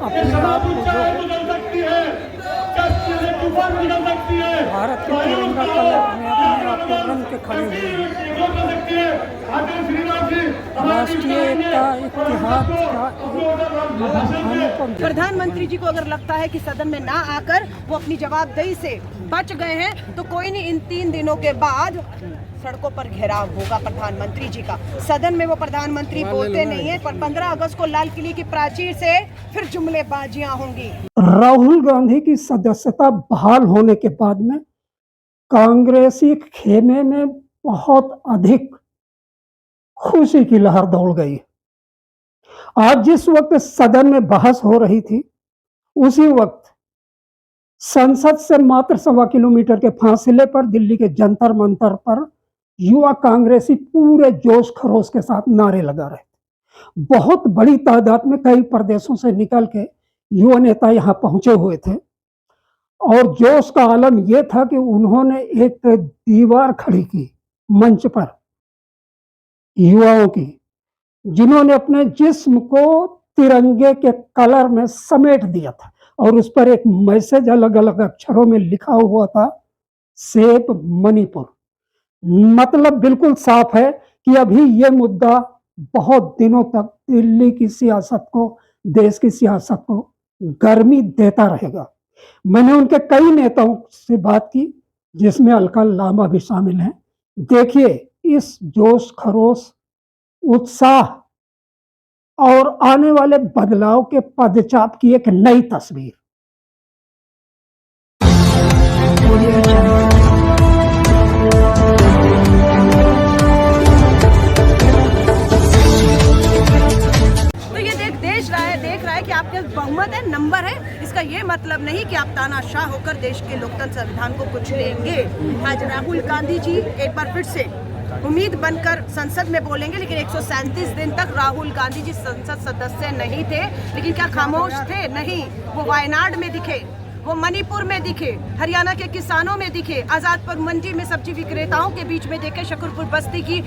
अपने आप को जो भारत के तिरंगा कलर में अपने आप को रंग के खड़े हुए हैं। राष्ट्रीय एकता इतिहास का अनुपम। प्रधानमंत्री जी को अगर लगता है कि सदन में ना आकर वो अपनी जवाबदेही से बच गए हैं, तो कोई नहीं, इन 3 दिनों के बाद सड़कों पर घेराव होगा प्रधानमंत्री जी का। सदन में वो प्रधानमंत्री बोलते नहीं है, पर 15 अगस्त को लाल किले की प्राचीर से फिर जुमलेबाजियां होंगी। राहुल गांधी की सदस्यता बहाल होने के बाद में कांग्रेसी खेमे में बहुत अधिक खुशी की लहर दौड़ गई। आज जिस वक्त सदन में बहस हो रही थी, उसी वक्त संसद से मात्र 1.25 किलोमीटर के फासले पर दिल्ली के जंतर मंतर पर युवा कांग्रेसी पूरे जोश खरोश के साथ नारे लगा रहे थे। बहुत बड़ी तादाद में कई प्रदेशों से निकल के युवा नेता यहां पहुंचे हुए थे और जोश का आलम यह था कि उन्होंने एक दीवार खड़ी की मंच पर युवाओं की, जिन्होंने अपने जिस्म को तिरंगे के कलर में समेट दिया था और उस पर एक मैसेज अलग अलग अक्षरों में लिखा हुआ था, सेव मणिपुर। मतलब बिल्कुल साफ है कि अभी यह मुद्दा बहुत दिनों तक दिल्ली की सियासत को, देश की सियासत को गर्मी देता रहेगा। मैंने उनके कई नेताओं से बात की, जिसमें अलका लांबा भी शामिल हैं। देखिए इस जोश खरोश, उत्साह और आने वाले बदलाव के पदचाप की एक नई तस्वीर। देख रहा है कि आपके बहुमत है, नंबर है। इसका ये मतलब नहीं कि आप तानाशाह होकर देश के लोकतंत्र संविधान को कुछ लेंगे। आज राहुल गांधी जी एक बार फिर से उम्मीद बनकर संसद में बोलेंगे, लेकिन 137 दिन तक राहुल गांधी जी संसद सदस्य नहीं थे। लेकिन क्या खामोश थे? नहीं, वो वायनाड में दिखे, वो मणिपुर में दिखे, हरियाणा के किसानों में दिखे, आजादपुर मंडी में सब्जी विक्रेताओं के बीच में दिखे, शकरपुर बस्ती की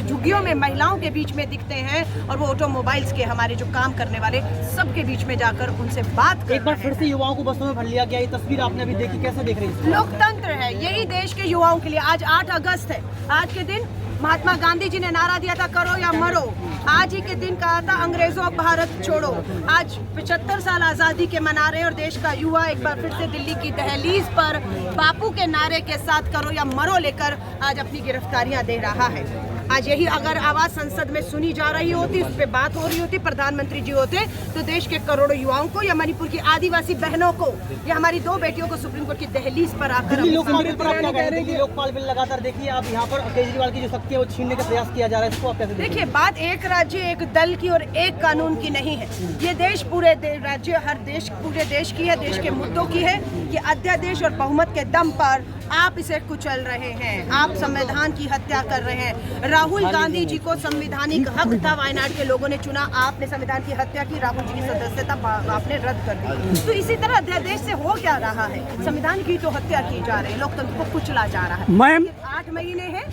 झुग्गियों में महिलाओं के बीच में दिखते हैं, और वो ऑटोमोबाइल्स के हमारे जो काम करने वाले सबके बीच में जाकर उनसे बात कर। एक बार फिर से युवाओं को बसों में भर लिया गया। ये तस्वीर आपने अभी देखी, कैसे देख रही है? लोकतंत्र है, यही देश के युवाओं के लिए। आज 8 अगस्त है। आज के दिन महात्मा गांधी जी ने नारा दिया था, करो या मरो। आज ही के दिन कहा था, अंग्रेजों भारत छोड़ो। आज 75 साल आजादी के मना रहे हैं और देश का युवा एक बार फिर से दिल्ली की दहलीज पर बापू के नारे के साथ करो या मरो लेकर आज अपनी गिरफ्तारियां दे रहा है। आज यही अगर आवाज संसद में सुनी जा रही होती, उस पर बात हो रही होती, प्रधानमंत्री जी होते, तो देश के करोड़ों युवाओं को या मणिपुर की आदिवासी बहनों को या हमारी 2 बेटियों को सुप्रीम कोर्ट की दहलीज पर आकर लोकपाल बिल लगातार देखिए, आप यहाँ पर केजरीवाल की जो शक्ति है वो छीनने का प्रयास किया जा रहा है, इसको आप कैसे देखिए? बात एक राज्य एक दल की और एक कानून की नहीं है। ये देश पूरे राज्य, हर देश, पूरे देश की है, देश के मुद्दों की है। ये अध्यादेश और बहुमत के दम पर आप इसे कुचल रहे हैं, आप संविधान की हत्या कर रहे हैं। राहुल गांधी जी को संवैधानिक हक था, वायनाड के लोगों ने चुना, आपने संविधान की हत्या की, राहुल जी की सदस्यता आपने रद्द कर दी। तो इसी तरह अध्यादेश से हो क्या रहा है? संविधान की तो हत्या की जा रही है, लोकतंत्र को कुचला जा रहा है। मैम 8 महीने हैं,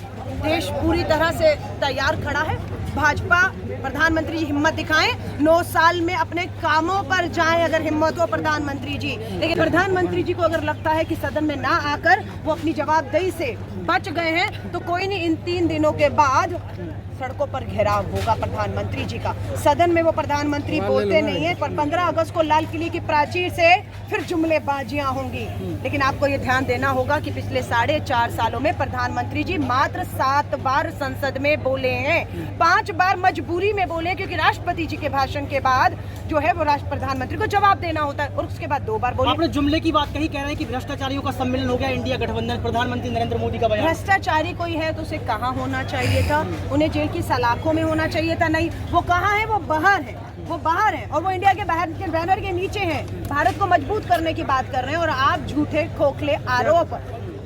देश पूरी तरह से तैयार खड़ा है। भाजपा, प्रधानमंत्री जी हिम्मत दिखाएं, 9 साल में अपने कामों पर जाएं अगर हिम्मत हो प्रधानमंत्री जी। लेकिन प्रधानमंत्री जी को अगर लगता है कि सदन में ना आकर वो अपनी जवाबदेही से बच गए हैं, तो कोई नहीं, इन 3 दिनों के बाद सड़कों पर घेराव होगा प्रधानमंत्री जी का। सदन में वो प्रधानमंत्री बोलते नहीं है, पर 15 अगस्त को लाल किले की प्राचीर से फिर जुमलेबाजियां होंगी। लेकिन आपको ये ध्यान देना होगा कि पिछले 4.5 सालों में प्रधानमंत्री जी मात्र 7 बार संसद में बोले हैं। 5 बार मजबूरी में बोले, क्योंकि राष्ट्रपति जी के भाषण के बाद जो है वो प्रधानमंत्री को जवाब देना होता है, और उसके बाद 2 बार बोले। आपने जुमले की बात कही, कह रहे हैं कि भ्रष्टाचारियों का सम्मेलन हो गया इंडिया गठबंधन, प्रधानमंत्री नरेंद्र मोदी का बयान। भ्रष्टाचारी कोई है तो उसे कहाँ होना चाहिए था? उन्हें जेल की सलाखों में होना चाहिए था। नहीं, वो कहाँ है? वो बाहर है, वो बाहर है, और वो इंडिया के बाहर के बैनर के नीचे हैं। भारत को मजबूत करने की बात कर रहे हैं, और आप झूठे खोखले आरोप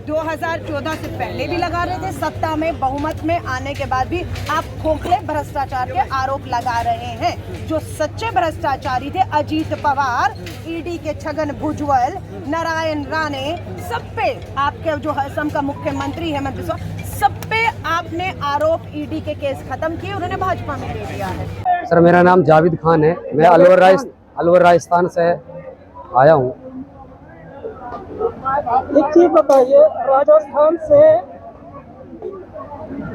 2014 से पहले भी लगा रहे थे, सत्ता में बहुमत में आने के बाद भी आप खोखले भ्रष्टाचार के आरोप लगा रहे हैं। जो सच्चे भ्रष्टाचारी थे, अजीत पवार, ईडी के छगन भुजबल, नारायण राणे, सब पे आपके जो असम का मुख्यमंत्री हेमंत बिस्वा, सब पे आपने आरोप, ईडी के केस खत्म किए, उन्होंने भाजपा में ले लिया है। सर मेरा नाम जावेद खान है, मैं अलवर राजस्थान से आया हूँ। एक चीज बताइए, राजस्थान से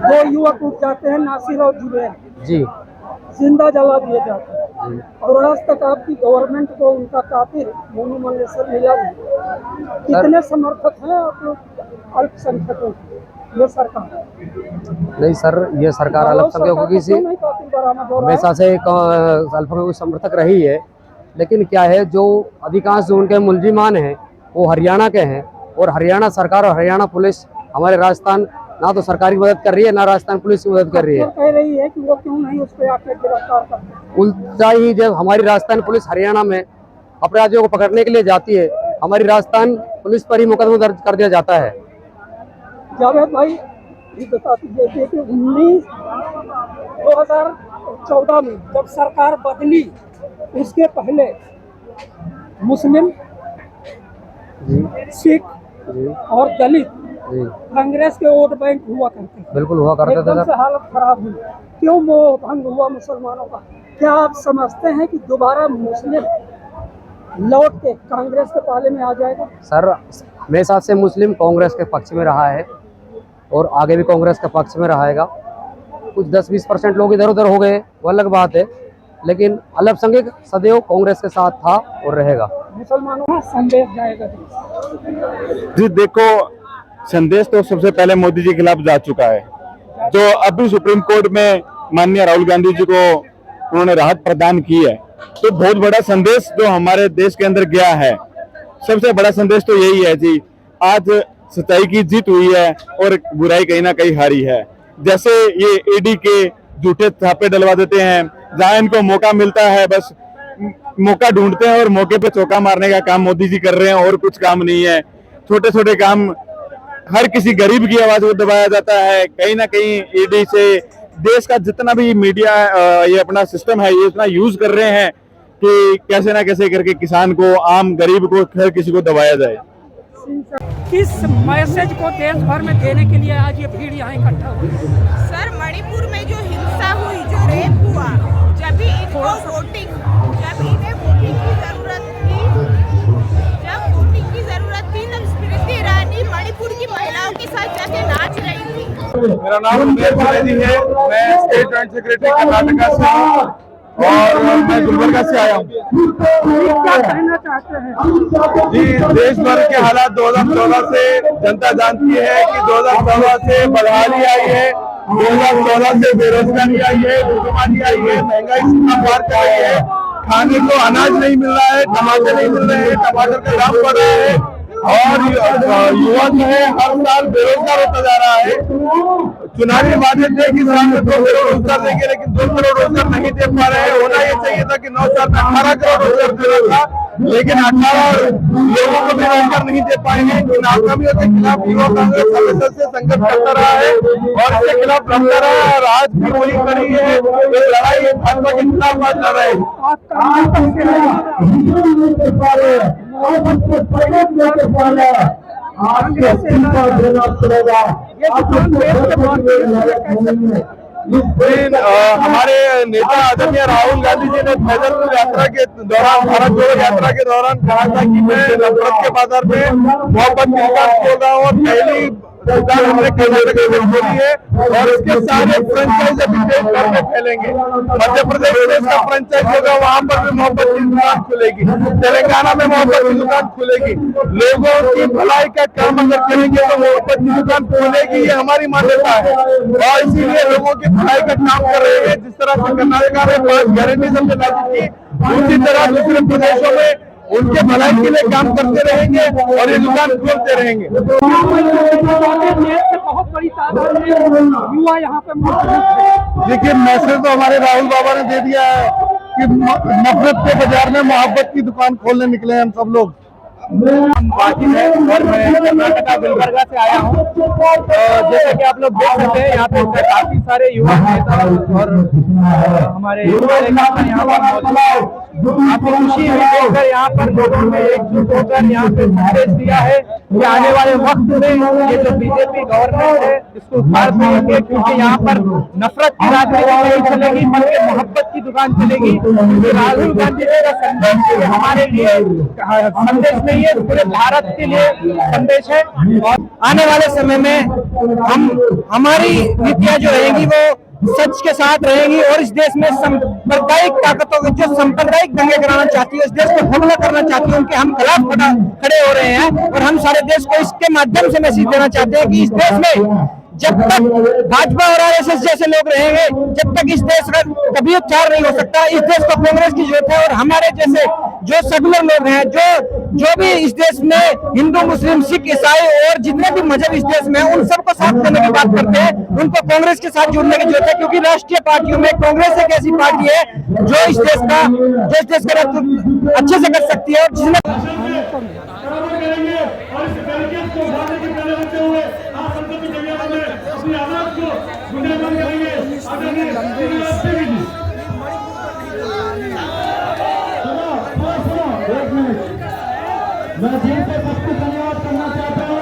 दो युवक उठ जाते हैं, नासिर और जुबैर, जी जिंदा जला दिए जाते हैं, जी और आज तक आपकी गवर्नमेंट को उनका कातिल मोनू मंगेशकर मिला नहीं। कितने समर्थक हैं आप लोग अल्पसंख्यकों की ये सरकार? नहीं सर, ये सरकार अल्पसंख्यकों की सी नहीं कातिल बरामद हो रहा है? हमेशा से अल्पसंख्यकों की समर्थक रही है, लेकिन क्या है, जो अधिकांश जो उनके मुलजिमान हैं वो हरियाणा के हैं, और हरियाणा सरकार और हरियाणा पुलिस हमारे राजस्थान ना तो सरकारी मदद कर रही है, ना राजस्थान पुलिस की मदद कर रही है। कह रही है कि वो क्यों नहीं उस पर आके गिरफ्तार करते? उल्टा ही, जब हमारी राजस्थान पुलिस हरियाणा में अपराधियों को पकड़ने के लिए जाती है, हमारी राजस्थान पुलिस पर ही मुकदमा दर्ज कर दिया जाता है। जावेद भाई ये बता दीजिए कि 2014 में जब सरकार बदली, उसके पहले मुस्लिम, जी सिख जी और दलित जी कांग्रेस के वोट बैंक हुआ करते थे। बिल्कुल हुआ करते थे एकदम से सर। हालत खराब हुई, क्यों मोह भंग हुआ मुसलमानों का? क्या आप समझते हैं कि दोबारा मुस्लिम लौट के कांग्रेस के पाले में आ जाएगा? सर, हमेशा से मुस्लिम कांग्रेस के पक्ष में रहा है और आगे भी कांग्रेस के पक्ष में रहेगा। कुछ 10-20% लोग इधर उधर हो गए, वो अलग बात है, लेकिन अल्पसंख्यक सदैव कांग्रेस के साथ था और रहेगा। मुसलमानों का संदेश जाएगा जी देखो, संदेश तो सबसे पहले मोदी जी के खिलाफ जा चुका है। जो अभी सुप्रीम कोर्ट में माननीय राहुल गांधी जी को उन्होंने राहत प्रदान की है, तो बहुत बड़ा संदेश जो हमारे देश के अंदर गया है। सबसे बड़ा संदेश तो यही है जी, आज सच्चाई की जीत हुई है और बुराई कहीं ना कहीं हारी है। जैसे ये ईडी के झूठे छापे डलवा देते हैं, जहां इनको मौका मिलता है बस मौका ढूंढते हैं और मौके पे चौका मारने का काम मोदी जी कर रहे हैं, और कुछ काम नहीं है। छोटे छोटे काम, हर किसी गरीब की आवाज को दबाया जाता है। कहीं ना कहीं ईडी से देश का जितना भी मीडिया ये अपना सिस्टम है, ये इतना यूज कर रहे हैं कि कैसे ना कैसे करके किसान को, आम गरीब को, हर किसी को दबाया जाए। किस मैसेज को देश भर में देने के लिए आज ये भीड़ यहाँ इकट्ठा हुई? सर, मणिपुर में जो हिंसा हुई, जो रेप हुआ, जब भी इनको वोटिंग, जब इन्हें वोटिंग की जरूरत थी, जब वोटिंग की जरूरत थी, तब स्मृति ईरानी मणिपुर की महिलाओं के साथ जाके नाच रही थी। मेरा नाम उमेश त्रिवेदी है, मैं स्टेट जॉइंट सेक्रेटरी कर्नाटका से हूँ और मैं गुलबर्गा से आया हूँ। क्या कहना चाहते हैं? जी, देश भर के हालात 2014 से जनता जानती है कि 2014 से बदहाली आई है, 2014 से बेरोजगारी आई है, भुखमरी आई है, महंगाई सीमा पार कर आई है, खाने को अनाज नहीं मिल रहा है, टमाटर नहीं मिल रहे हैं, टमाटर का दाम बढ़ रहा है, और युवा जो है हर साल बेरोजगार होता जा रहा है। चुनावी वादे थे कि साल में 2 करोड़ रोजगार देंगे, लेकिन 2 करोड़ रोजगार नहीं दे पा रहे हैं। होना ये चाहिए था कि 9 साल में 18 करोड़ रोजगार देना था, लेकिन 18 लोगों को भी रोजगार नहीं दे पाए हैं। नाकामियों के खिलाफ युवा कांग्रेस हमेशा से संघर्ष करता रहा है और इसके खिलाफ लड़ता रहा है, और आज भी वही कड़ी है। ये लड़ाई भाजपा के खिलाफ आज लड़ रहे हैं। हमारे नेता आदरणीय राहुल गांधी जी ने पैदल यात्रा के दौरान, भारत जोड़ो यात्रा के दौरान कहा था कि मैं नफरत के बाजार में मोहब्बत की दुकान खोल रहा हूँ, और पहली दुकान हमने कर्नाटक में खोली है, और इसके सारे फ्रेंचाइज अभी देश भर में फैलेंगे। मध्य प्रदेश में इसका फ्रेंचाइज होगा, वहां पर भी मोहब्बत की दुकान खुलेगी, तेलंगाना में मोहब्बत की दुकान खुलेगी। लोगों की भलाई का काम अगर करेंगे तो मोहब्बत की दुकान खुलेगी, ये हमारी मान्यता है, और इसीलिए लोगों की भलाई का काम कर रहे हैं। जिस तरह से कर्नाटका में 5 गारंटी हमने लागू की, उसी तरह दूसरे प्रदेशों में उनके भलाई के लिए काम करते रहेंगे और ये दुकान खोलते रहेंगे। बहुत बड़ी तादाद में युवा यहाँ पे मौजूद है। देखिए, मैसेज तो हमारे राहुल बाबा ने दे दिया है कि नफरत के बाजार में मोहब्बत की दुकान खोलने निकले हैं हम सब लोग। वाजिब है और मैं कर्नाटका गुलबर्गा से आया हूँ। तो जैसे कि आप लोग देख सकते हैं यहाँ पे काफी सारे युवा नेता और हमारे कार्यकर्ता यहाँ पर मौजूद हैं। काफी खुशी हुई देखकर यहाँ पर लोगों ने एकजुट होकर यहाँ पे संदेश दिया है कि आने वाले वक्त में ये जो बीजेपी गवर्नमेंट है इसको उखाड़ देंगे, क्योंकि यहाँ पर नफरत की राजनीति नहीं चलेगी बल्कि मोहब्बत की दुकान चलेगी। राहुल गांधी जी का संदेश हमारे लिए संदेश नहीं है, पूरे भारत के लिए संदेश है। और आने वाले समय में हमारी नीतियां जो रहेंगी वो सच के साथ रहेंगी और इस देश में सांप्रदायिक ताकतों के जो सांप्रदायिक दंगे कराना चाहती है, इस देश को हमला करना चाहती है, उनके हम खिलाफ खड़े हो रहे हैं। और हम सारे देश को इसके माध्यम से मैसेज देना चाहते हैं कि इस देश में जब तक भाजपा और आरएसएस जैसे लोग रहेंगे, जब तक इस देश का कभी उद्धार नहीं हो सकता। इस देश को कांग्रेस की जरूरत है और हमारे जैसे जो सेकुलर लोग हैं, जो भी इस देश में हिंदू, मुस्लिम, सिख, ईसाई और जितने भी मजहब इस देश में हैं, उन सबको साथ देने की बात करते हैं। उनको कांग्रेस के साथ जुड़ने की जरूरत है, क्योंकि राष्ट्रीय पार्टियों में कांग्रेस एक ऐसी पार्टी है जो इस देश का नेतृत्व अच्छे से कर सकती है और जिसमें मैं दिल से सबको धन्यवाद करना चाहता हूँ।